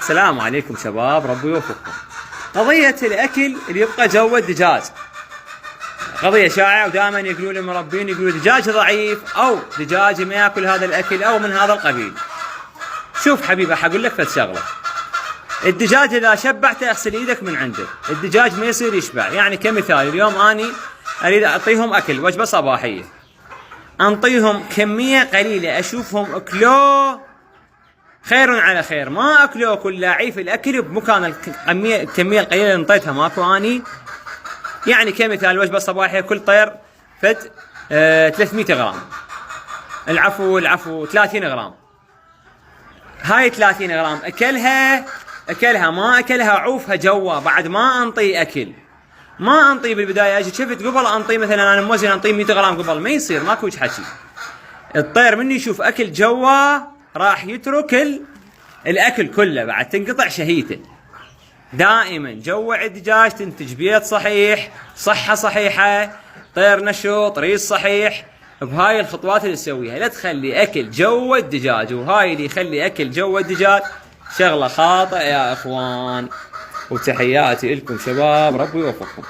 السلام عليكم شباب، ربي يوفقكم. قضية الأكل اللي يبقى جوا الدجاج قضية شائعة، ودائما يقولون المربين يقولوا دجاج ضعيف أو دجاج ما ياكل هذا الأكل أو من هذا القبيل. شوف حبيبي، حقول لك فد شغلة. الدجاج إذا شبعته اغسل إيدك من عنده، الدجاج ما يصير يشبع. يعني كمثال، اليوم أني أريد أعطيهم أكل وجبة صباحية، أنطيهم كمية قليلة أشوفهم أكلوه خير على خير، ما أكلوه كله عيف الأكل بمكان الكمية القليلة اللي انطيتها ماكو أني. يعني كمثال وجبة صباحية كل طير فد 300 غرام، العفو 30 غرام. هاي 30 غرام أكلها ما أكلها عوفها جوا. بعد ما أنطي أكل، ما أنطي بالبداية. أجي شفت قبل أنطي مثلا أنا موزن أنطي 100 غرام قبل، ما يصير، ماكو حكي. الطير مني يشوف أكل جوا راح يترك الأكل كله، بعد تنقطع شهيته. دائما جوع الدجاج تنتج بيض صحيح، صحة صحيحة، طير نشوط، ريس صحيح. بهاي الخطوات اللي تسويها، لا تخلي أكل جوا الدجاج، وهاي اللي يخلي أكل جوا الدجاج شغلة خاطئة يا إخوان. وتحياتي لكم شباب، ربي يوفقكم.